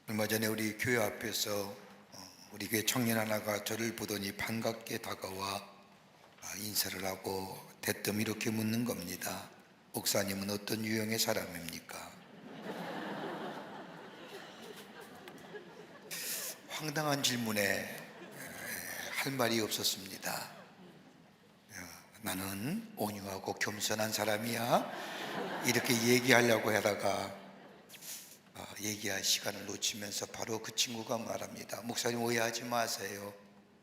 얼마 전에 우리 교회 앞에서 우리 교회 청년 하나가 저를 보더니 반갑게 다가와 인사를 하고 대뜸 이렇게 묻는 겁니다. 목사님은 어떤 유형의 사람입니까? 황당한 질문에 할 말이 없었습니다. 나는 온유하고 겸손한 사람이야, 이렇게 얘기하려고 하다가 얘기할 시간을 놓치면서 바로 그 친구가 말합니다. 목사님, 오해하지 마세요.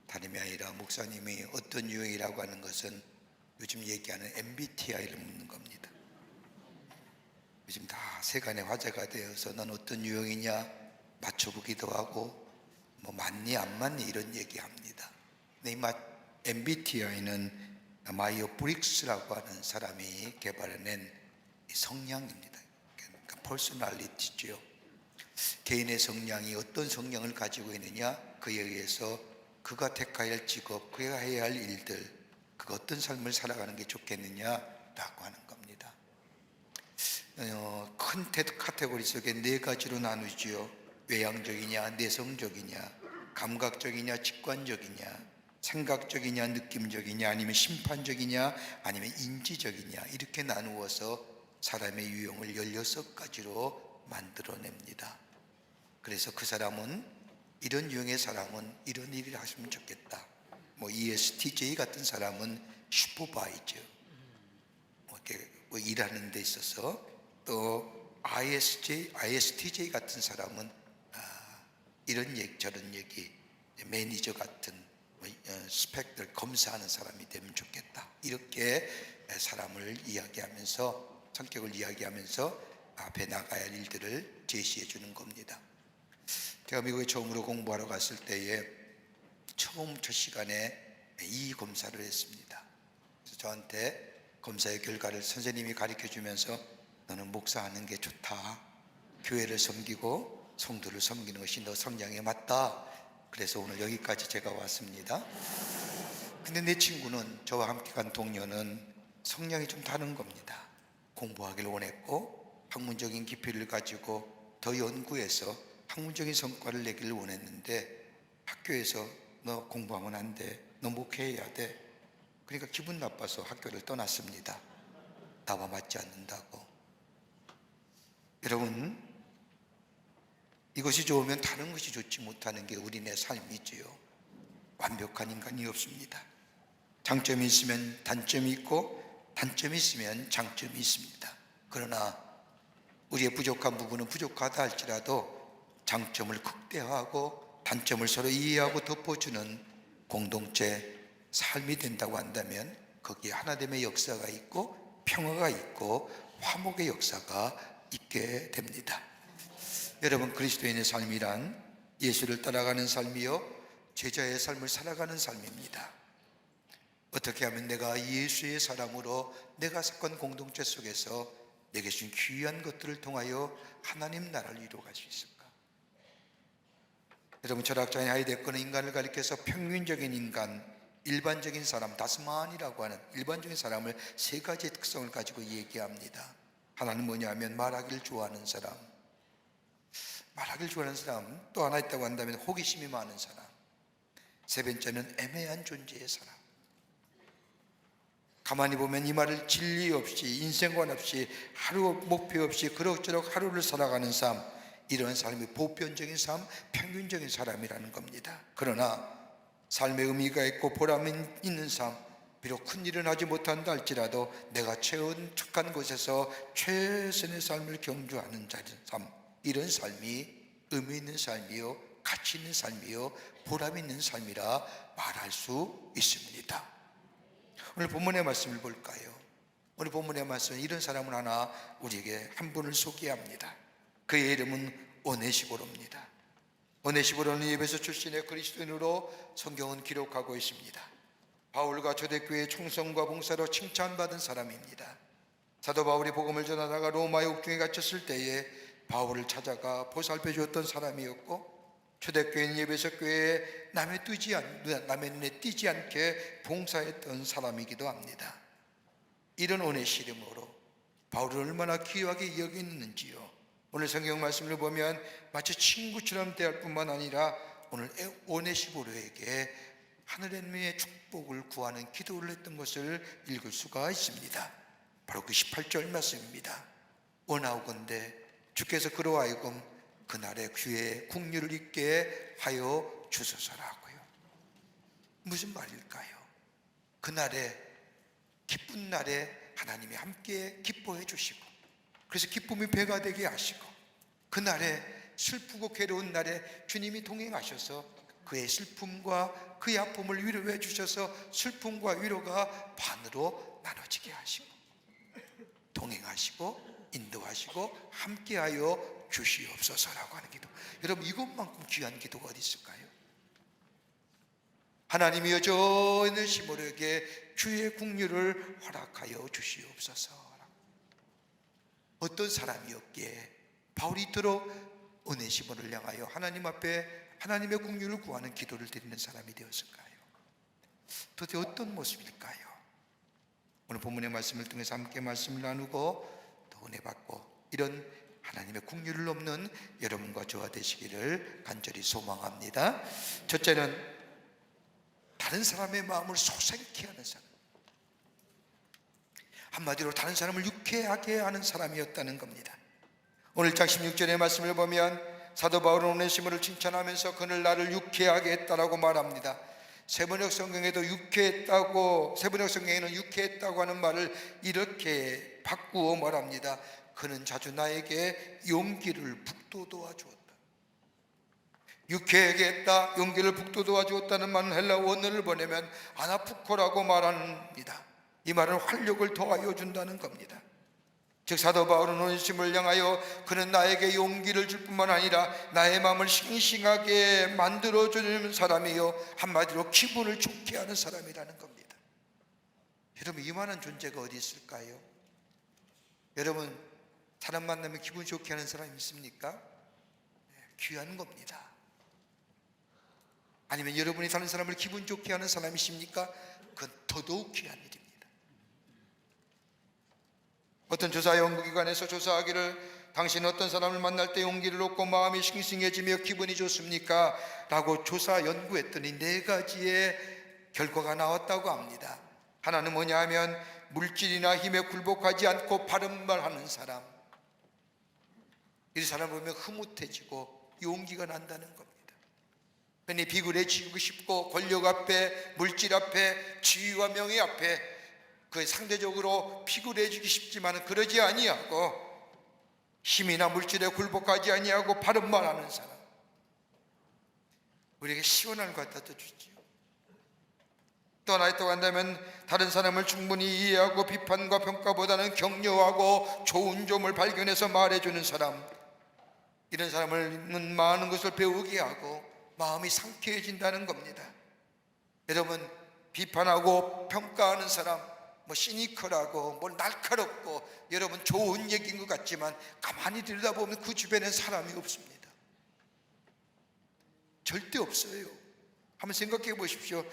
다름이 아니라 목사님이 어떤 유형이라고 하는 것은 요즘 얘기하는 MBTI를 묻는 겁니다. 요즘 다 세간의 화제가 되어서 넌 어떤 유형이냐 맞춰보기도 하고 맞니 안 맞니 이런 얘기합니다. 근데 이 MBTI는 마이어 브릭스라고 하는 사람이 개발해낸 성향입니다. 그러니까 퍼스널리티죠. 개인의 성향이 어떤 성향을 가지고 있느냐, 그에 의해서 그가 택해야 할 직업, 그가 해야 할 일들, 그가 어떤 삶을 살아가는 게 좋겠느냐라고 하는 겁니다. 큰 카테고리 속에 네 가지로 나누지요. 외향적이냐, 내성적이냐, 감각적이냐, 직관적이냐, 생각적이냐, 느낌적이냐, 아니면 심판적이냐, 아니면 인지적이냐, 이렇게 나누어서 사람의 유형을 16가지로 만들어냅니다. 그래서 그 사람은, 이런 유형의 사람은 이런 일을 하시면 좋겠다. ESTJ 같은 사람은 슈퍼바이저, 이렇게 일하는 데 있어서, 또 ISTJ 같은 사람은 이런 얘기 저런 얘기, 매니저 같은 스펙들 검사하는 사람이 되면 좋겠다. 이렇게 사람을 이야기하면서, 성격을 이야기하면서 앞에 나가야 할 일들을 제시해 주는 겁니다. 제가 미국에 처음으로 공부하러 갔을 때에 처음 첫 시간에 이 검사를 했습니다. 그래서 저한테 검사의 결과를 선생님이 가르쳐 주면서 너는 목사하는 게 좋다. 교회를 섬기고 성도를 섬기는 것이 너 성향에 맞다. 그래서 오늘 여기까지 제가 왔습니다. 근데 내 친구는, 저와 함께 간 동료는 성향이 좀 다른 겁니다. 공부하기를 원했고 학문적인 깊이를 가지고 더 연구해서 학문적인 성과를 내기를 원했는데, 학교에서 너 공부하면 안 돼, 너 목회해야 돼. 그러니까 기분 나빠서 학교를 떠났습니다. 나와 맞지 않는다고. 여러분, 이것이 좋으면 다른 것이 좋지 못하는 게 우리네 삶이지요. 완벽한 인간이 없습니다. 장점이 있으면 단점이 있고 단점이 있으면 장점이 있습니다. 그러나 우리의 부족한 부분은 부족하다 할지라도 장점을 극대화하고 단점을 서로 이해하고 덮어주는 공동체 삶이 된다고 한다면 거기에 하나됨의 역사가 있고 평화가 있고 화목의 역사가 있게 됩니다. 여러분, 그리스도인의 삶이란 예수를 따라가는 삶이요, 제자의 삶을 살아가는 삶입니다. 어떻게 하면 내가 예수의 사람으로 내가 속한 공동체 속에서 내게 주신 귀한 것들을 통하여 하나님 나라를 이루어갈 수 있을까? 여러분, 철학자인 하이데거는 인간을 가리켜서 평균적인 인간, 일반적인 사람, 다스만이라고 하는 일반적인 사람을 세 가지의 특성을 가지고 얘기합니다. 하나는 뭐냐면 말하기를 좋아하는 사람, 말하기를 좋아하는 사람. 또 하나 있다고 한다면 호기심이 많은 사람. 세 번째는 애매한 존재의 사람. 가만히 보면 이 말을 진리 없이, 인생관 없이, 하루 목표 없이 그럭저럭 하루를 살아가는 삶, 이런 사람이 보편적인 삶, 평균적인 사람이라는 겁니다. 그러나 삶의 의미가 있고 보람 있는 삶, 비록 큰 일은 하지 못한다 할지라도 내가 처한 곳에서 최선의 삶을 경주하는 삶, 이런 삶이 의미 있는 삶이요, 가치 있는 삶이요, 보람 있는 삶이라 말할 수 있습니다. 오늘 본문의 말씀을 볼까요? 오늘 본문의 말씀은 이런 사람을 하나 우리에게 한 분을 소개합니다. 그의 이름은 오네시보로입니다. 오네시보로는 에베소 출신의 그리스도인으로 성경은 기록하고 있습니다. 바울과 초대교회의 충성과 봉사로 칭찬받은 사람입니다. 사도 바울이 복음을 전하다가 로마의 옥중에 갇혔을 때에 바울을 찾아가 보살펴 주었던 사람이었고, 초대교회인 에베소 교회에 남의 눈에 띄지 않게 봉사했던 사람이기도 합니다. 이런 오네시름으로 바울을 얼마나 귀하게 여기는지요. 오늘 성경 말씀을 보면 마치 친구처럼 대할 뿐만 아니라 오늘 오네시모로에게 하늘의 축복을 구하는 기도를 했던 것을 읽을 수가 있습니다. 바로 그 18절 말씀입니다. 원하오건대 주께서 그로 하여금 그날의 귀에 국류를 있게 하여 주소서라고요. 무슨 말일까요? 그날에 기쁜 날에 하나님이 함께 기뻐해 주시고, 그래서 기쁨이 배가 되게 하시고, 그날에 슬프고 괴로운 날에 주님이 동행하셔서 그의 슬픔과 그의 아픔을 위로해 주셔서 슬픔과 위로가 반으로 나눠지게 하시고, 동행하시고 인도하시고 함께하여 주시옵소서라고 하는 기도. 여러분, 이것만큼 귀한 기도가 어디 있을까요? 하나님이 여전히 시므로에게 주의 국류를 허락하여 주시옵소서. 어떤 사람이었기에 바울이 이토록 오네시모를 향하여 하나님 앞에 하나님의 국류를 구하는 기도를 드리는 사람이 되었을까요? 도대체 어떤 모습일까요? 오늘 본문의 말씀을 통해서 함께 말씀을 나누고 또 은혜 받고 이런 하나님의 국류를 넘는 여러분과 저와 되시기를 간절히 소망합니다. 첫째는 다른 사람의 마음을 소생케 하는 사람, 한마디로 다른 사람을 유쾌하게 하는 사람이었다는 겁니다. 오늘 장 16절의 말씀을 보면 사도 바울은 오네시모를 칭찬하면서 그는 나를 유쾌하게 했다라고 말합니다. 세번역 성경에도 유쾌했다고, 세번역 성경에는 유쾌했다고 하는 말을 이렇게 바꾸어 말합니다. 그는 자주 나에게 용기를 북돋워 주었다. 유쾌하게 했다, 용기를 북돋워 주었다는 말은 헬라 원어를 보내면 아나푸코라고 말합니다. 이 말은 활력을 더하여 준다는 겁니다. 즉 사도 바울은 오네시모를 향하여 그는 나에게 용기를 줄 뿐만 아니라 나의 마음을 싱싱하게 만들어주는 사람이요, 한마디로 기분을 좋게 하는 사람이라는 겁니다. 여러분, 이만한 존재가 어디 있을까요? 여러분, 사람 만나면 기분 좋게 하는 사람이 있습니까? 귀한 겁니다. 아니면 여러분이 다른 사람을 기분 좋게 하는 사람이십니까? 그건 더더욱 귀한 일입니다. 어떤 조사 연구기관에서 조사하기를 당신은 어떤 사람을 만날 때 용기를 얻고 마음이 싱싱해지며 기분이 좋습니까? 라고 조사 연구했더니 4가지의 결과가 나왔다고 합니다. 하나는 뭐냐 하면 물질이나 힘에 굴복하지 않고 바른 말 하는 사람, 이 사람을 보면 흐뭇해지고 용기가 난다는 겁니다. 흔히 비굴해지고 싶고 권력 앞에, 물질 앞에, 지위와 명예 앞에 그 상대적으로 비굴해지기 싶지만 그러지 아니하고 힘이나 물질에 굴복하지 아니하고 바른 말하는 사람, 우리에게 시원한 것 갖다 주지요. 또 하나 있다고 한다면 다른 사람을 충분히 이해하고 비판과 평가보다는 격려하고 좋은 점을 발견해서 말해주는 사람, 이런 사람은 많은 것을 배우게 하고 마음이 상쾌해진다는 겁니다. 여러분, 비판하고 평가하는 사람, 시니컬하고 날카롭고 여러분 좋은 얘기인 것 같지만 가만히 들여다보면 그 주변엔 사람이 없습니다. 절대 없어요. 한번 생각해 보십시오.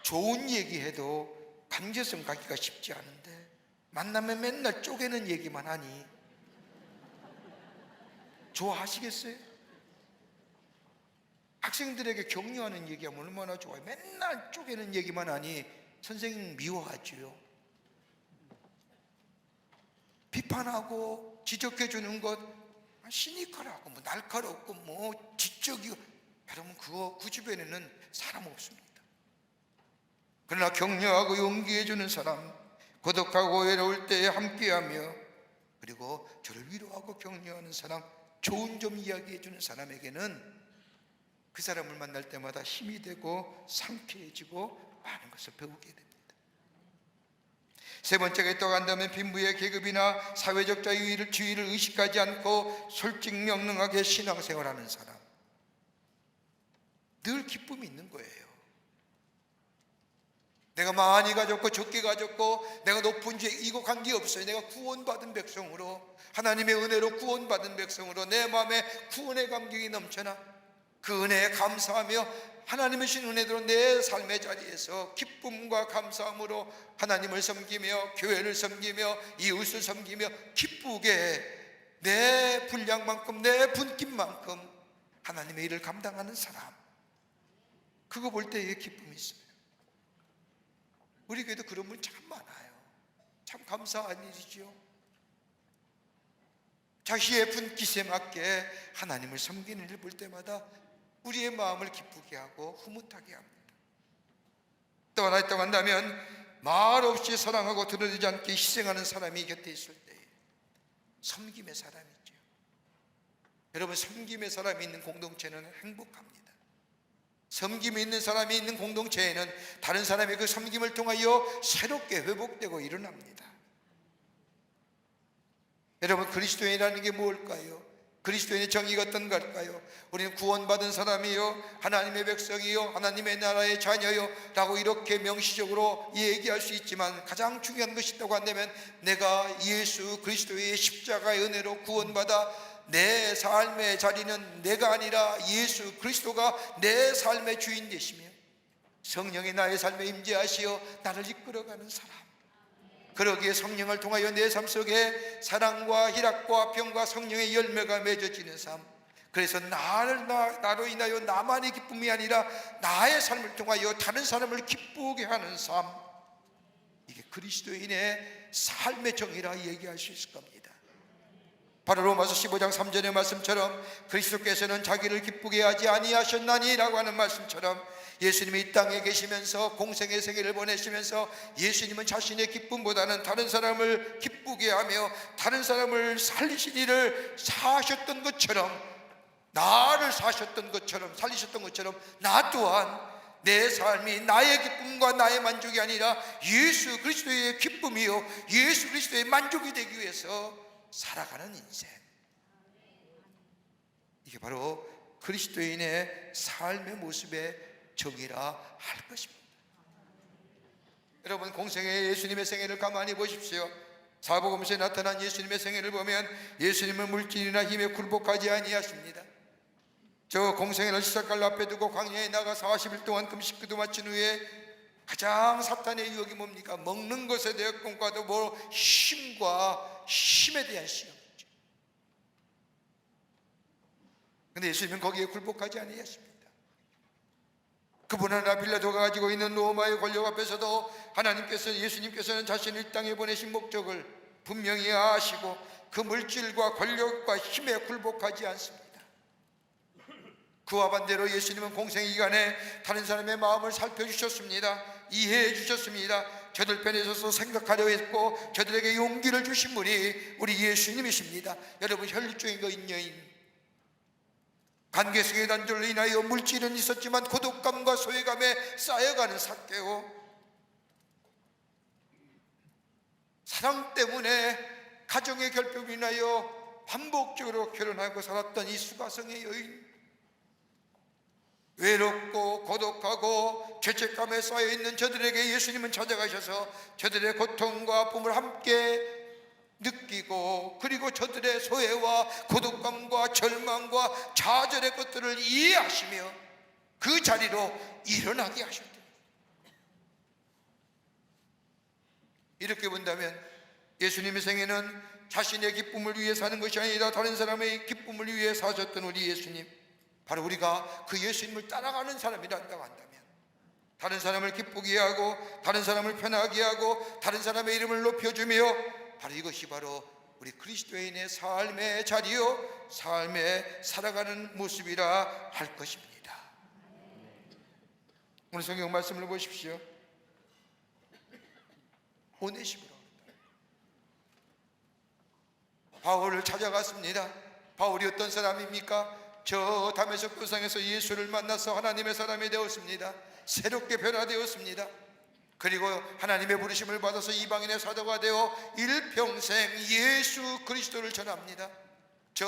좋은 얘기해도 관계성 갖기가 쉽지 않은데 만나면 맨날 쪼개는 얘기만 하니 좋아하시겠어요? 학생들에게 격려하는 얘기하면 얼마나 좋아요. 맨날 쪼개는 얘기만 하니 선생님 미워하지요. 비판하고 지적해 주는 것 시니컬하고 날카롭고 지적이고, 여러분 그 주변에는 사람 없습니다. 그러나 격려하고 용기해 주는 사람, 고독하고 외로울 때에 함께하며 그리고 저를 위로하고 격려하는 사람, 좋은 점 이야기해 주는 사람에게는 그 사람을 만날 때마다 힘이 되고 상쾌해지고 많은 것을 배우게 됩니다. 세 번째가 있다고 한다면 빈부의 계급이나 사회적 지위를 의식하지 않고 솔직명랑하게 신앙생활하는 사람, 늘 기쁨이 있는 거예요. 내가 많이 가졌고 적게 가졌고 내가 높은 죄 이거 관계없어요. 내가 구원받은 백성으로, 하나님의 은혜로 구원받은 백성으로 내 마음에 구원의 감격이 넘쳐나 그 은혜에 감사하며 하나님의 주신 은혜대로 내 삶의 자리에서 기쁨과 감사함으로 하나님을 섬기며 교회를 섬기며 이웃을 섬기며 기쁘게 내 분량만큼, 내 분깃만큼 하나님의 일을 감당하는 사람, 그거 볼 때에 기쁨이 있어요. 우리 교회도 그런 분 참 많아요. 참 감사한 일이죠. 자기의 분깃에 맞게 하나님을 섬기는 일을 볼 때마다 우리의 마음을 기쁘게 하고 흐뭇하게 합니다. 또 하나 있다고 한다면, 말없이 사랑하고 드러내지 않게 희생하는 사람이 곁에 있을 때 섬김의 사람이죠. 여러분, 섬김의 사람이 있는 공동체는 행복합니다. 섬김이 있는 사람이 있는 공동체에는 다른 사람의 그 섬김을 통하여 새롭게 회복되고 일어납니다. 여러분, 그리스도인이라는 게 뭘까요? 그리스도인의 정의가 어떤 걸까요? 우리는 구원받은 사람이요, 하나님의 백성이요, 하나님의 나라의 자녀요 라고 이렇게 명시적으로 얘기할 수 있지만, 가장 중요한 것이 있다고 한다면, 내가 예수 그리스도의 십자가의 은혜로 구원받아 내 삶의 자리는 내가 아니라 예수 그리스도가 내 삶의 주인 되시며 성령이 나의 삶에 임재하시어 나를 이끌어가는 사람, 그러기에 성령을 통하여 내 삶 속에 사랑과 희락과 평과 성령의 열매가 맺어지는 삶, 그래서 나로 인하여 나만의 기쁨이 아니라 나의 삶을 통하여 다른 사람을 기쁘게 하는 삶, 이게 그리스도인의 삶의 정의라 얘기할 수 있을 겁니다. 바로 로마서 15장 3절의 말씀처럼 그리스도께서는 자기를 기쁘게 하지 아니하셨나니 라고 하는 말씀처럼, 예수님이 이 땅에 계시면서 공생의 세계를 보내시면서 예수님은 자신의 기쁨보다는 다른 사람을 기쁘게 하며 다른 사람을 살리신 일을 사셨던 것처럼, 나를 사셨던 것처럼, 살리셨던 것처럼, 나 또한 내 삶이 나의 기쁨과 나의 만족이 아니라 예수 그리스도의 기쁨이요 예수 그리스도의 만족이 되기 위해서 살아가는 인생, 이게 바로 그리스도인의 삶의 모습의 정의라 할 것입니다. 여러분, 공생의 예수님의 생애를 가만히 보십시오. 사복음서에 나타난 예수님의 생애를 보면 예수님은 물질이나 힘에 굴복하지 아니하십니다. 저 공생애를 시작할 앞에 두고 광야에 나가 40일 동안 금식 기도 마친 후에 가장 사탄의 유혹이 뭡니까? 먹는 것에 대한 꿈과도 힘과 힘에 대한 시험이죠. 그런데 예수님은 거기에 굴복하지 아니하십니다. 그분 하나 빌라도가 가지고 있는 로마의 권력 앞에서도 예수님께서는 자신을 이 땅에 보내신 목적을 분명히 아시고 그 물질과 권력과 힘에 굴복하지 않습니다. 그와 반대로 예수님은 공생 기간에 다른 사람의 마음을 살펴주셨습니다. 이해해 주셨습니다. 저들 편에 서서 생각하려 했고 저들에게 용기를 주신 분이 우리 예수님이십니다. 여러분, 혈육적인 여인, 관계성의 단절로 인하여 물질은 있었지만 고독감과 소외감에 쌓여가는 삭개오, 사랑 때문에 가정의 결핍으로 인하여 반복적으로 결혼하고 살았던 이 수가성의 여인, 외롭고 고독하고 죄책감에 쌓여있는 저들에게 예수님은 찾아가셔서 저들의 고통과 아픔을 함께 느끼고, 그리고 저들의 소외와 고독감과 절망과 좌절의 것들을 이해하시며 그 자리로 일어나게 하셨다. 이렇게 본다면 예수님의 생애는 자신의 기쁨을 위해 사는 것이 아니라 다른 사람의 기쁨을 위해 사셨던 우리 예수님, 바로 우리가 그 예수님을 따라가는 사람이란다고 한다면, 다른 사람을 기쁘게 하고 다른 사람을 편하게 하고 다른 사람의 이름을 높여주며, 바로 이것이 바로 우리 그리스도인의 삶의 자리요 삶에 살아가는 모습이라 할 것입니다. 오늘 성경 말씀을 보십시오. 오네시모로 바울을 찾아갔습니다. 바울이 어떤 사람입니까? 저 다메섹 도상에서 예수를 만나서 하나님의 사람이 되었습니다. 새롭게 변화되었습니다. 그리고 하나님의 부르심을 받아서 이방인의 사도가 되어 일평생 예수 그리스도를 전합니다. 저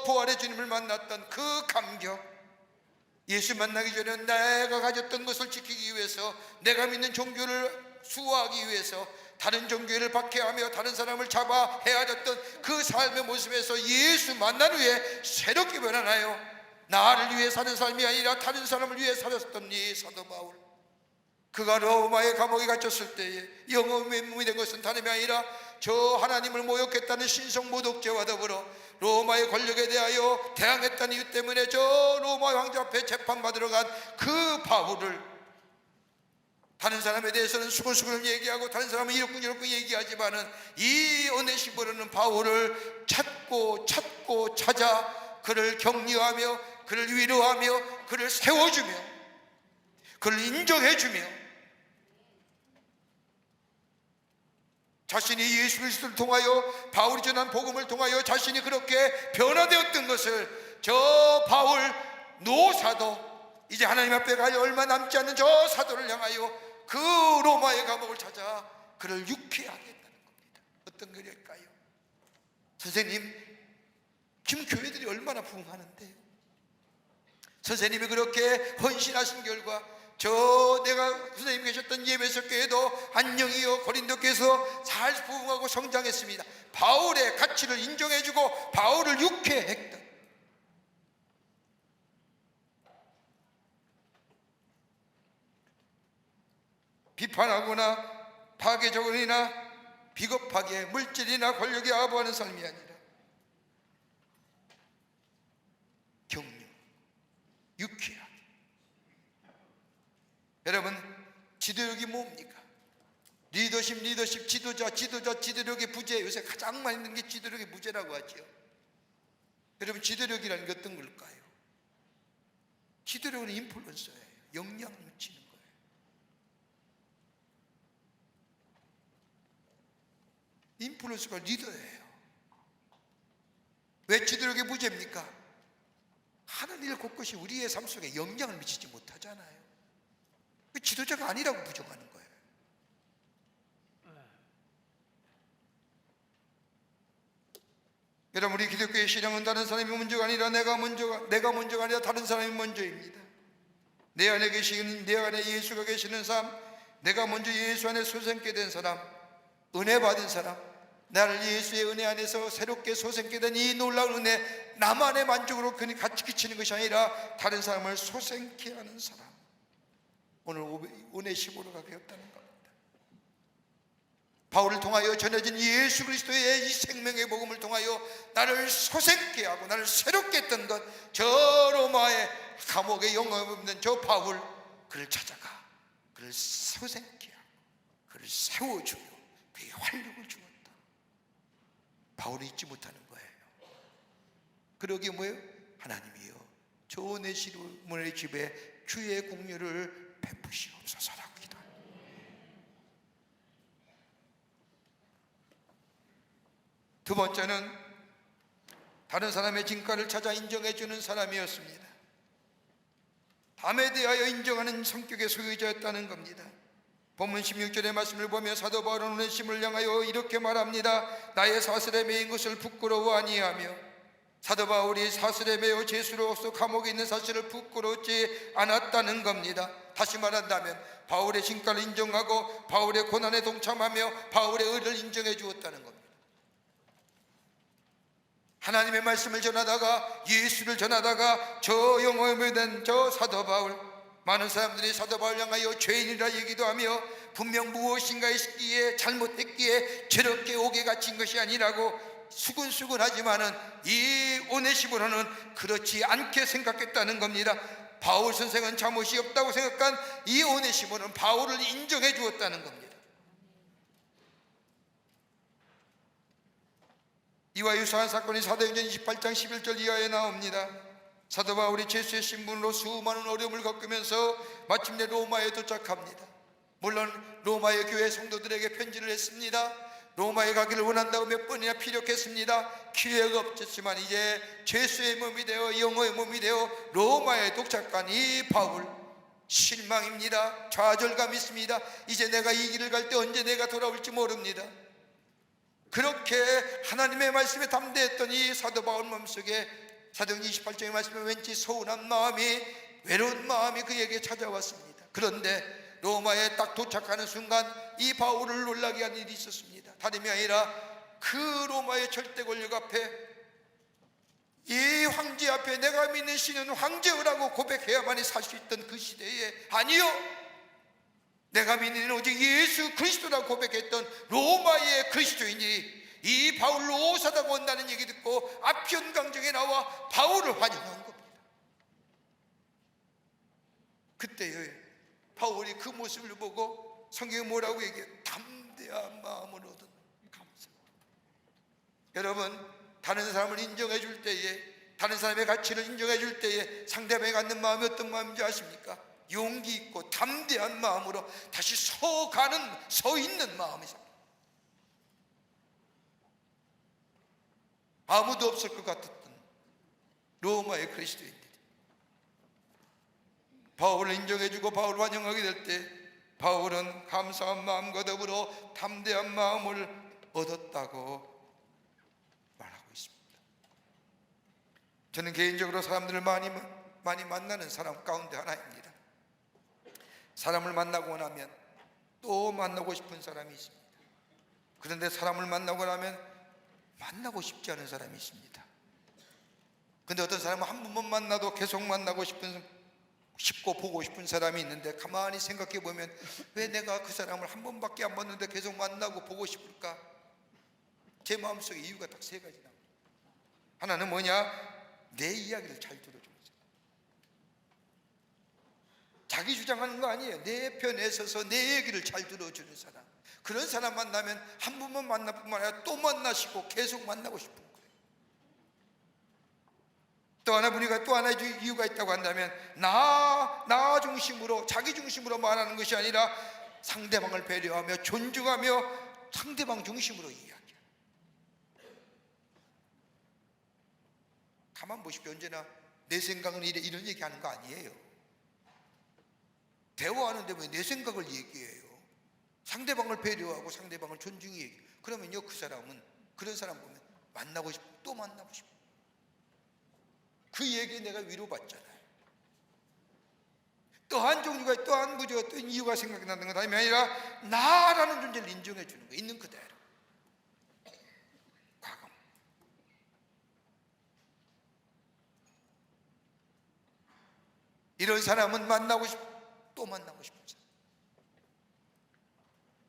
부활의 주님을 만났던 그 감격, 예수 만나기 전에 내가 가졌던 것을 지키기 위해서, 내가 믿는 종교를 수호하기 위해서 다른 종교를 박해하며 다른 사람을 잡아 헤아렸던 그 삶의 모습에서 예수 만난 후에 새롭게 변화하여 나를 위해 사는 삶이 아니라 다른 사람을 위해 살았던 이 사도 바울, 그가 로마의 감옥에 갇혔을 때에 영혼의 몸이 된 것은 다름이 아니라 저 하나님을 모욕했다는 신성모독죄와 더불어 로마의 권력에 대하여 대항했다는 이유 때문에 저 로마 황제 앞에 재판받으러 간 그 바울을, 다른 사람에 대해서는 수근수근 얘기하고 다른 사람은 이렇고 얘기하지만은 이 오네시모로는 바울을 찾고 찾아 그를 격려하며 그를 위로하며 그를 세워주며 그를 인정해주며 자신이 예수 그리스도를 통하여 바울이 전한 복음을 통하여 자신이 그렇게 변화되었던 것을 저 바울 노사도, 이제 하나님 앞에 갈 얼마 남지 않는 저 사도를 향하여 그 로마의 감옥을 찾아 그를 유쾌하게 했다는 겁니다. 어떤 글일까요? 선생님, 지금 교회들이 얼마나 부흥하는데요. 선생님이 그렇게 헌신하신 결과 내가 선생님 계셨던 예배석 교회도 안녕이요 고린도께서 잘 부흥하고 성장했습니다. 바울의 가치를 인정해주고 바울을 유쾌했던, 비판하거나 파괴적이나 비겁하게 물질이나 권력에 아부하는 삶이 아니라 격려, 유쾌하게. 여러분, 지도력이 뭡니까? 리더십, 지도력의 부재. 요새 가장 많이 있는 게 지도력의 부재라고 하죠. 여러분, 지도력이라는 게 어떤 걸까요? 지도력은 인플루언서예요. 영향을 미치는 거예요. 인플루언서가 리더예요. 왜 지도력의 부재입니까? 하는 일 곳곳이 우리의 삶 속에 영향을 미치지 못하잖아요. 지도자가 아니라고 부정하는 거예요. 여러분, 우리 기독교의 신앙은 다른 사람이 먼저가 아니라 내가 먼저가 아니라 다른 사람이 먼저입니다. 내 안에 예수가 계시는 삶, 내가 먼저 예수 안에 소생케 된 사람, 은혜 받은 사람, 나를 예수의 은혜 안에서 새롭게 소생케 된 이 놀라운 은혜, 나만의 만족으로 같이 끼치는 것이 아니라 다른 사람을 소생케 하는 사람, 오늘 오네시모로가 되었다는 겁니다. 바울을 통하여 전해진 예수 그리스도의 이 생명의 복음을 통하여 나를 소생케 하고 나를 새롭게 했던 것, 저 로마의 감옥에 영혼을 없는 저 바울, 그를 찾아가 그를 소생케 하고 그를 세워주며 그에게 활력을 주었다. 바울이 잊지 못하는 거예요. 그러기에 뭐예요? 하나님이여, 저 오네시모로의 집에 주의 공유를 베푸시옵소서라고 기도합니다. 두 번째는 다른 사람의 진가를 찾아 인정해주는 사람이었습니다. 담에 대하여 인정하는 성격의 소유자였다는 겁니다. 본문 16절의 말씀을 보며 사도 바울은 오네시모를 향하여 이렇게 말합니다. 나의 사슬에 매인 것을 부끄러워 아니하며, 사도 바울이 사슬에 매여 죄수로서 감옥에 있는 사실을 부끄러웠지 않았다는 겁니다. 다시 말한다면 바울의 진가를 인정하고 바울의 고난에 동참하며 바울의 의를 인정해 주었다는 겁니다. 하나님의 말씀을 전하다가, 예수를 전하다가 저 영혼이 된 저 사도 바울, 많은 사람들이 사도 바울 향하여 죄인이라 얘기도 하며 분명 무엇인가 했기에, 잘못했기에 저렇게 옥에 갇힌 것이 아니라고 수근수근하지만은 이 오네시모로는 그렇지 않게 생각했다는 겁니다. 바울 선생은 잘못이 없다고 생각한 이 오네시모로는 바울을 인정해 주었다는 겁니다. 이와 유사한 사건이 사도행전 28장 11절 이하에 나옵니다. 사도 바울이 죄수의 신분으로 수많은 어려움을 겪으면서 마침내 로마에 도착합니다. 물론 로마의 교회 성도들에게 편지를 했습니다. 로마에 가기를 원한다고 몇 번이나 피력했습니다. 기회가 없었지만 이제 죄수의 몸이 되어 영어의 몸이 되어 로마에 도착한 이 바울, 실망입니다. 좌절감이 있습니다. 이제 내가 이 길을 갈 때 언제 내가 돌아올지 모릅니다. 그렇게 하나님의 말씀에 담대했던 이 사도 바울 마음속에 사도행전 28장의 말씀에 왠지 서운한 마음이, 외로운 마음이 그에게 찾아왔습니다. 그런데 로마에 딱 도착하는 순간 이 바울을 놀라게 한 일이 있었습니다. 다름이 아니라 그 로마의 절대 권력 앞에, 이 황제 앞에 내가 믿는 신은 황제라고 고백해야만이 살 수 있던 그 시대에, 아니요, 내가 믿는 오직 예수 그리스도라고 고백했던 로마의 그리스도인이 이 바울로 오사다가 온다는 얘기 듣고 아피온 강정에 나와 바울을 환영한 겁니다. 그때에 바울이 그 모습을 보고 성경에 뭐라고 얘기해요? 담대한 마음을 얻은 감사. 여러분, 다른 사람을 인정해 줄 때에, 다른 사람의 가치를 인정해 줄 때에 상대방이 갖는 마음이 어떤 마음인지 아십니까? 용기 있고 담대한 마음으로 다시 서 있는 마음이죠. 아무도 없을 것 같았던 로마의 그리스도인들이 바울을 인정해주고 바울을 환영하게 될 때 바울은 감사한 마음과 더불어 담대한 마음을 얻었다고 말하고 있습니다. 저는 개인적으로 사람들을 많이 만나는 사람 가운데 하나입니다. 사람을 만나고 나면 또 만나고 싶은 사람이 있습니다. 그런데 사람을 만나고 나면 만나고 싶지 않은 사람이 있습니다. 근데 어떤 사람은 한 번만 만나도 계속 만나고 싶고 보고 싶은 사람이 있는데, 가만히 생각해 보면 왜 내가 그 사람을 한 번밖에 안 봤는데 계속 만나고 보고 싶을까? 제 마음속에 이유가 딱 세 가지 나옵니다. 하나는 뭐냐? 내 이야기를 잘 들어주는 사람. 자기 주장하는 거 아니에요. 내 편에 서서 내 얘기를 잘 들어주는 사람. 그런 사람 만나면 한 번만 만날 뿐만 아니라 또 만나시고 계속 만나고 싶은 거예요. 또 하나 분이가 또 하나의 이유가 있다고 한다면 나 중심으로, 자기 중심으로 말하는 것이 아니라 상대방을 배려하며 존중하며 상대방 중심으로 이야기해요. 가만 보십시오. 언제나 내 생각은 이래, 이런 얘기하는 거 아니에요. 대화하는데 왜 내 생각을 얘기해요? 상대방을 배려하고 상대방을 존중히 얘기해요. 그러면요, 그 사람은, 그런 사람 보면 만나고 싶고 또 만나고 싶고, 그 얘기에 내가 위로받잖아요. 또 한 종류가, 또 한 부류가, 또 이유가 생각나는 건 다름이 아니라 나라는 존재를 인정해 주는 거예요. 있는 그대로. 과감. 이런 사람은 만나고 싶고 또 만나고 싶은 사람.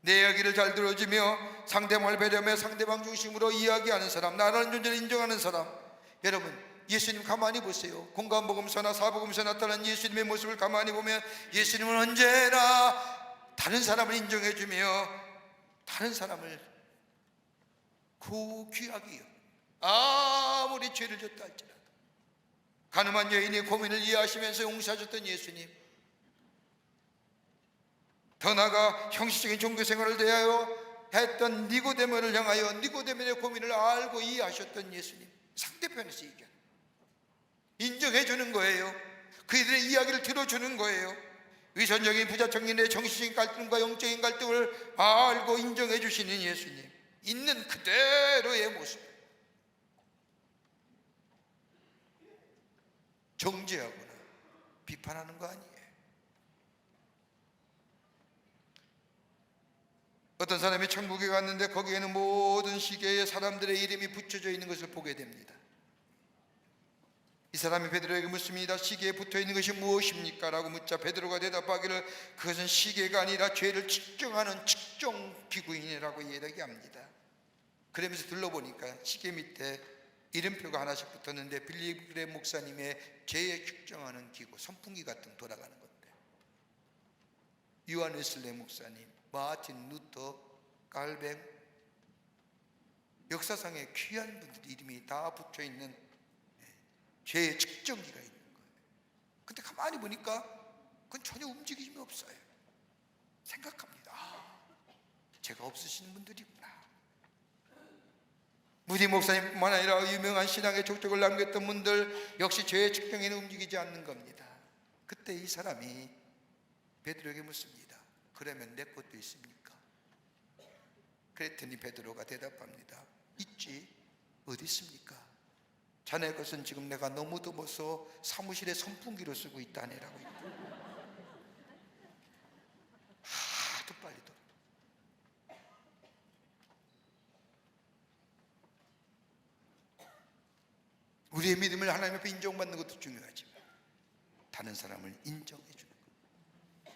내 이야기를 잘 들어주며 상대방을 배려하며 상대방 중심으로 이야기하는 사람, 나라는 존재를 인정하는 사람. 여러분, 예수님 가만히 보세요. 공관복음서나 사복음서에 나타난 예수님의 모습을 가만히 보면 예수님은 언제나 다른 사람을 인정해주며 다른 사람을 고귀하게, 아무리 죄를 졌다 할지라도 가늠한 여인의 고민을 이해하시면서 용서하셨던 예수님, 더 나아가 형식적인 종교생활을 대하여 했던 니고데모를 향하여 니고데모의 고민을 알고 이해하셨던 예수님, 상대편에서 얘기하는, 인정해 주는 거예요. 그들의 이야기를 들어주는 거예요. 위선적인 부자 청년의 정신적인 갈등과 영적인 갈등을 알고 인정해 주시는 예수님, 있는 그대로의 모습, 정죄하거나 비판하는 거 아니에요. 어떤 사람이 천국에 갔는데 거기에는 모든 시계에 사람들의 이름이 붙여져 있는 것을 보게 됩니다. 이 사람이 베드로에게 묻습니다. 시계에 붙어있는 것이 무엇입니까? 라고 묻자 베드로가 대답하기를 그것은 시계가 아니라 죄를 측정하는 측정기구이라고 이야기합니다. 그러면서 둘러보니까 시계 밑에 이름표가 하나씩 붙었는데 빌리그레 목사님의 죄 측정하는 기구, 선풍기 같은 돌아가는 건데, 요한 웨슬레 목사님, 마틴 루터, 깔뱅, 역사상의 귀한 분들 이름이 다 붙어있는 죄의 측정기가 있는 거예요. 근데 가만히 보니까 그건 전혀 움직임이 없어요. 생각합니다. 죄가 없으신 분들이구나. 무디 목사님뿐만 아니라 유명한 신앙의 족적을 남겼던 분들 역시 죄의 측정에는 움직이지 않는 겁니다. 그때 이 사람이 베드로에게 묻습니다. 그러면 내 것도 있습니까? 그랬더니 베드로가 대답합니다. 있지. 어디 있습니까? 자네 것은 지금 내가 너무 더워서 사무실에 선풍기로 쓰고 있다네라고 있다. 하도 빨리 돌아. 우리의 믿음을 하나님 앞에 인정받는 것도 중요하지만 다른 사람을 인정해 주는 것,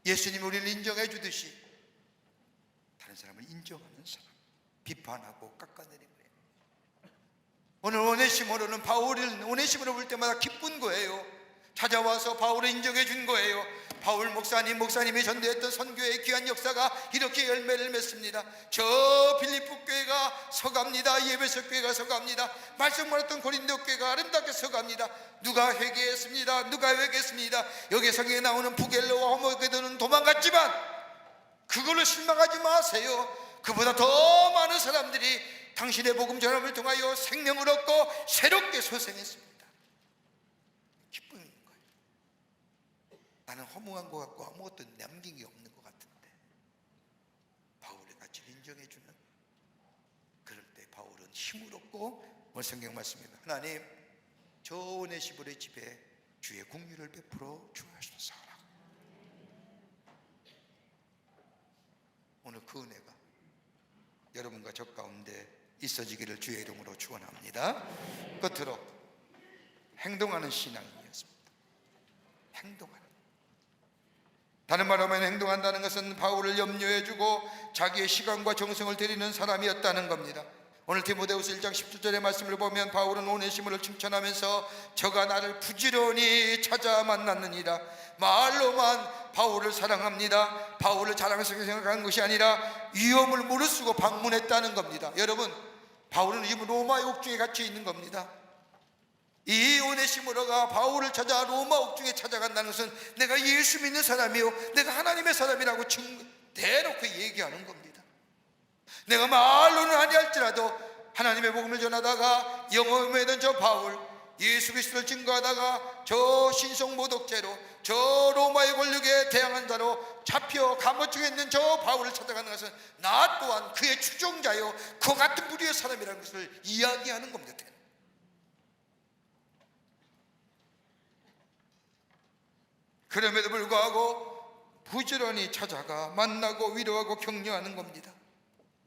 예수님이 우리를 인정해 주듯이 다른 사람을 인정하는 사람, 비판하고 깎아내리는 거예요. 오늘 오네시모로는 오네시모로 볼 때마다 기쁜 거예요. 찾아와서 바울을 인정해 준 거예요. 바울 목사님이 전도했던 선교의 귀한 역사가 이렇게 열매를 맺습니다. 저 빌립보 교회가 서갑니다. 예배소 교회가 서갑니다. 말씀 말했던 고린도 교회가 아름답게 서갑니다. 누가 회개했습니다. 여기 성경에 나오는 부겔로와 호모교회는 도망갔지만 그걸로 실망하지 마세요. 그보다 더 많은 사람들이 당신의 복음 전함을 통하여 생명을 얻고 새롭게 소생했습니다. 기쁨인 거예요. 나는 허무한 것 같고 아무것도 남긴 게 없는 것 같은데 바울의 가치를 인정해 주는, 그럴 때 바울은 힘을 얻고 성경 말씀입니다. 하나님, 저 오네시모의 집에 주의 긍휼을 베풀어 주옵소서. 오늘 그 은혜가 여러분과 저 가운데 있어지기를 주의 이름으로 축원합니다. 끝으로 행동하는 신앙이었습니다. 행동하는, 다른 말로 하면 행동한다는 것은 바울을 염려해주고 자기의 시간과 정성을 들이는 사람이었다는 겁니다. 오늘 디모데후서 1장 17절의 말씀을 보면 바울은 오네시모를 칭찬하면서 저가 나를 부지런히 찾아 만났느니라. 말로만 바울을 사랑합니다. 바울을 자랑스럽게 생각하는 것이 아니라 위험을 무릅쓰고 방문했다는 겁니다. 여러분, 바울은 지금 로마 옥중에 갇혀 있는 겁니다. 이 오네시모로가 바울을 찾아 로마 옥중에 찾아간다는 것은 내가 예수 믿는 사람이요, 내가 하나님의 사람이라고 대놓고 얘기하는 겁니다. 내가 말로는 아니할지라도 하나님의 복음을 전하다가 영험했던 저 바울, 예수 그리스도를 증거하다가 저 신성모독죄로, 저 로마의 권력에 대항한 자로 잡혀 감옥중에 있는 저 바울을 찾아가는 것은 나 또한 그의 추종자요, 그 같은 부류의 사람이라는 것을 이야기하는 겁니다. 그럼에도 불구하고 부지런히 찾아가 만나고 위로하고 격려하는 겁니다.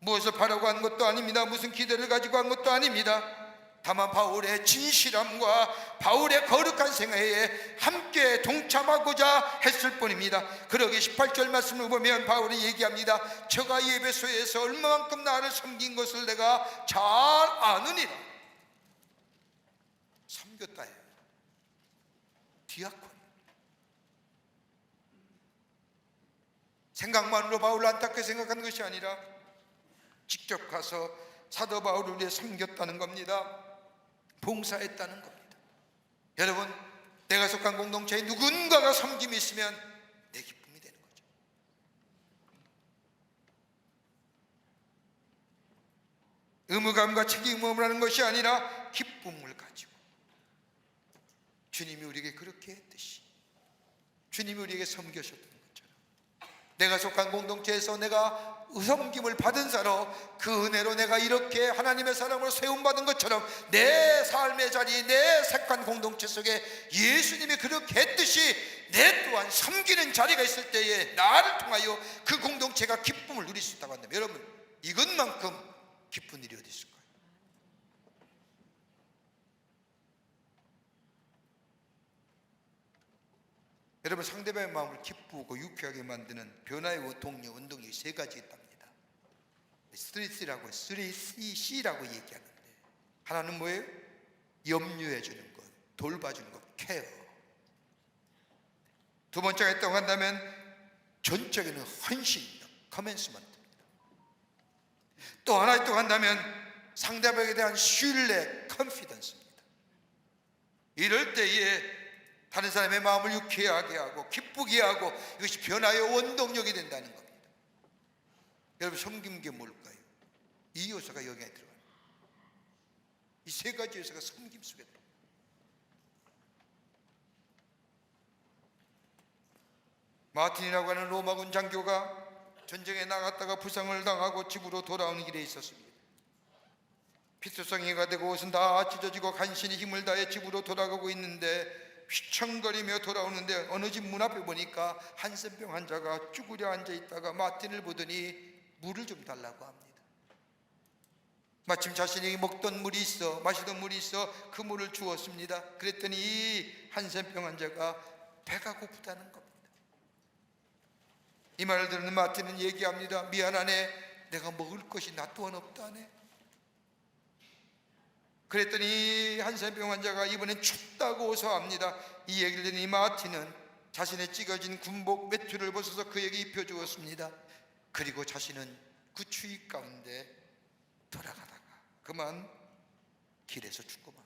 무엇을 바라고 한 것도 아닙니다. 무슨 기대를 가지고 한 것도 아닙니다. 다만 바울의 진실함과 바울의 거룩한 생애에 함께 동참하고자 했을 뿐입니다. 그러기 18절 말씀을 보면 바울이 얘기합니다. 저가 예배소에서 얼마만큼 나를 섬긴 것을 내가 잘 아느니라. 섬겼다예요. 디아콘. 생각만으로 바울을 안타깝게 생각하는 것이 아니라 직접 가서 사도 바울을 위해 섬겼다는 겁니다. 봉사했다는 겁니다. 여러분, 내가 속한 공동체에 누군가가 섬김이 있으면 내 기쁨이 되는 거죠. 의무감과 책임을 하는 것이 아니라 기쁨을 가지고, 주님이 우리에게 그렇게 했듯이 주님이 우리에게 섬겨셨던 것처럼 내가 속한 공동체에서 내가 섬김을 받은 자로 그 은혜로 내가 이렇게 하나님의 사람으로 세움받은 것처럼 내 삶의 자리, 내 속한 공동체 속에 예수님이 그렇게 했듯이 내 또한 섬기는 자리가 있을 때에 나를 통하여 그 공동체가 기쁨을 누릴 수 있다고 한다면, 여러분, 이것만큼 기쁜 일이 어디 있을까요? 여러분, 상대방의 마음을 기쁘고 유쾌하게 만드는 변화의 동력, 운동이 세 가지 있답니다. 3C라고 얘기하는데, 하나는 뭐예요? 염려해 주는 것, 돌봐주는 것, 케어. 두 번째가 있다고 한다면 전적인 헌신, 커맨스먼트입니다. 또 하나 있다고 한다면 상대방에 대한 신뢰, 컨피던스입니다. 이럴 때에 다른 사람의 마음을 유쾌하게 하고 기쁘게 하고 이것이 변화의 원동력이 된다는 겁니다. 여러분, 섬기는 게 뭘까요? 이 요소가 여기에 들어가요. 이 세 가지 요소가 섬김 속에 들어가요. 마틴이라고 하는 로마군 장교가 전쟁에 나갔다가 부상을 당하고 집으로 돌아오는 길에 있었습니다. 피투성이가 되고 옷은 다 찢어지고 간신히 힘을 다해 집으로 돌아가고 있는데 휘청거리며 돌아오는데 어느 집 문 앞에 보니까 한센병 환자가 쭈그려 앉아 있다가 마틴을 보더니 물을 좀 달라고 합니다. 마침 자신이 먹던 물이 있어, 마시던 물이 있어 그 물을 주었습니다. 그랬더니 이 한센병 환자가 배가 고프다는 겁니다. 이 말을 듣는 마태는 얘기합니다. 미안하네, 내가 먹을 것이 나 또한 없다네. 그랬더니 한센병 환자가 이번엔 춥다고 호소합니다. 이 얘기를 듣는 이 마태는 자신의 찢어진 군복 외투를 벗어서 그에게 입혀주었습니다. 그리고 자신은 그 추위 가운데 돌아가다가 그만 길에서 죽고만.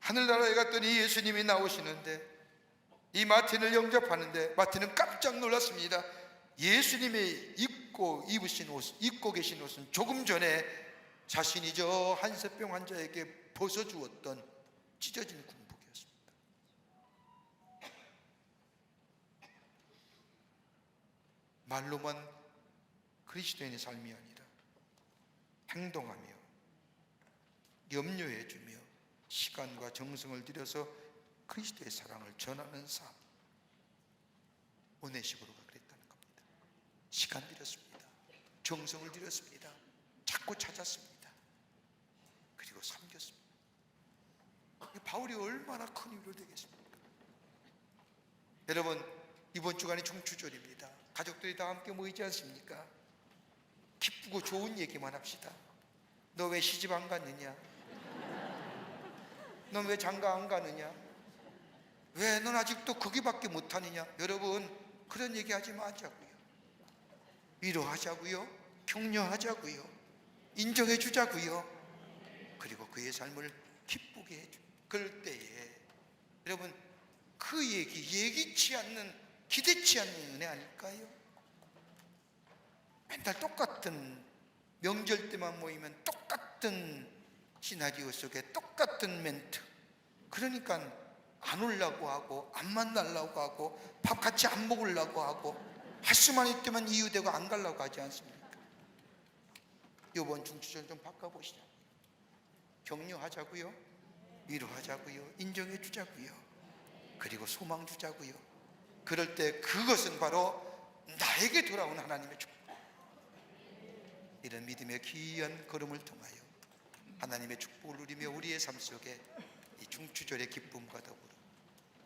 하늘나라에 갔더니 예수님이 나오시는데 이 마틴을 영접하는데 마틴은 깜짝 놀랐습니다. 예수님이 입고 계신 옷은 조금 전에 자신이 저 한센병 환자에게 벗어주었던 찢어진 군복이었습니다. 말로만 그리스도인의 삶이 아니라 행동하며 염려해주며 시간과 정성을 들여서 그리스도의 사랑을 전하는 삶. 오네시모로가 그랬다는 겁니다. 시간 들였습니다. 정성을 들였습니다. 자꾸 찾았습니다. 그리고 섬겼습니다. 바울이 얼마나 큰 위로 되겠습니까? 여러분, 이번 주간이 청추절입니다. 가족들이 다 함께 모이지 않습니까? 기쁘고 좋은 얘기만 합시다. 너 왜 시집 안 갔느냐? 넌 왜 장가 안 가느냐? 왜 넌 아직도 거기밖에 못하느냐? 여러분, 그런 얘기 하지 마자고요. 위로하자고요. 격려하자고요. 인정해 주자고요. 그리고 그의 삶을 기쁘게 해줘. 그럴 때에 여러분, 그 예기치 않는, 기대치 않는 은혜 아닐까요? 맨날 똑같은 명절 때만 모이면 똑같은 시나리오 속에 똑같은 멘트. 그러니까 안 오려고 하고 안 만나려고 하고 밥 같이 안 먹으려고 하고 할 수만 있다면 이유되고 안 가려고 하지 않습니까? 이번 중추절 좀 바꿔보시죠. 격려하자고요. 위로하자고요. 인정해 주자고요. 그리고 소망 주자고요. 그럴 때 그것은 바로 나에게 돌아온 하나님의 축복. 이런 믿음의 귀한 걸음을 통하여 하나님의 축복을 누리며 우리의 삶 속에 이 중추절의 기쁨과 더불어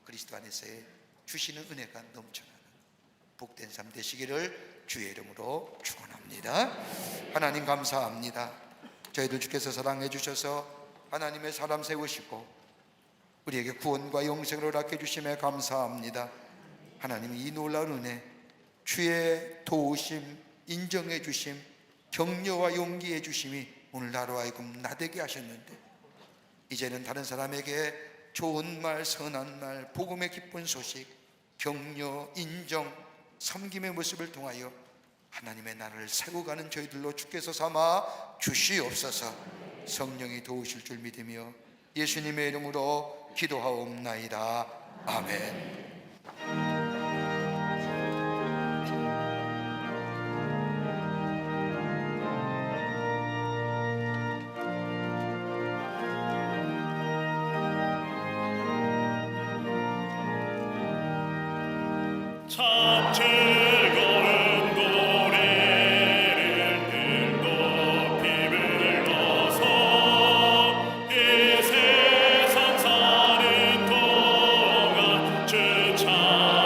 그리스도 안에서의 주시는 은혜가 넘쳐나는 복된 삶 되시기를 주의 이름으로 축원합니다. 하나님 감사합니다. 저희들 주께서 사랑해 주셔서 하나님의 사람 세우시고 우리에게 구원과 영생을 허락해 주심에 감사합니다. 하나님, 이 놀라운 은혜, 주의 도우심, 인정해 주심, 격려와 용기해 주심이 오늘 나로 하여금 나되게 하셨는데 이제는 다른 사람에게 좋은 말, 선한 말, 복음의 기쁜 소식, 격려, 인정, 섬김의 모습을 통하여 하나님의 나라를 세워가는 저희들로 주께서 삼아 주시옵소서. 성령이 도우실 줄 믿으며 예수님의 이름으로 기도하옵나이다. 아멘. 참 즐거운 노래를 늘 높이 불러서 이 세상 사는 동안 주 찬양하리.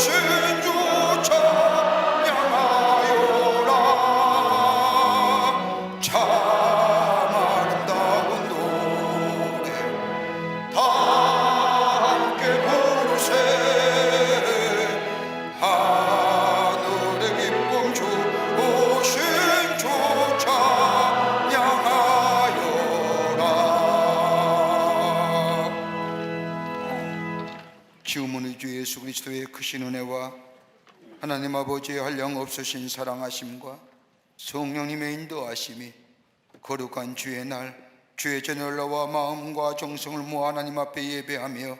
오신 주 찬양하여라. 참 아름다운 노래 다 함께 부르세. 하늘의 기쁨 주 오신 주 찬양하여라. 지음은 주 예수 그리스도의 크신 은혜와 하나님 아버지의 한량없으신 사랑하심과 성령님의 인도하심이 거룩한 주의 날 주의 전열라와 마음과 정성을 모아 하나님 앞에 예배하며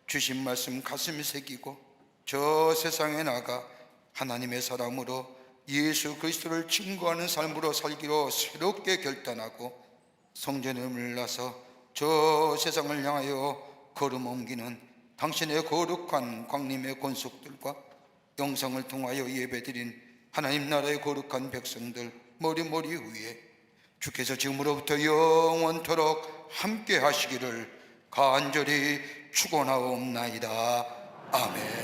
주신 말씀 가슴에 새기고 저 세상에 나가 하나님의 사람으로 예수 그리스도를 증거하는 삶으로 살기로 새롭게 결단하고 성전에 물러서 저 세상을 향하여 걸음 옮기는 당신의 거룩한 광림의 권속들과 영상을 통하여 예배드린 하나님 나라의 거룩한 백성들 머리머리 위에 주께서 지금으로부터 영원토록 함께 하시기를 간절히 축원하옵나이다. 아멘.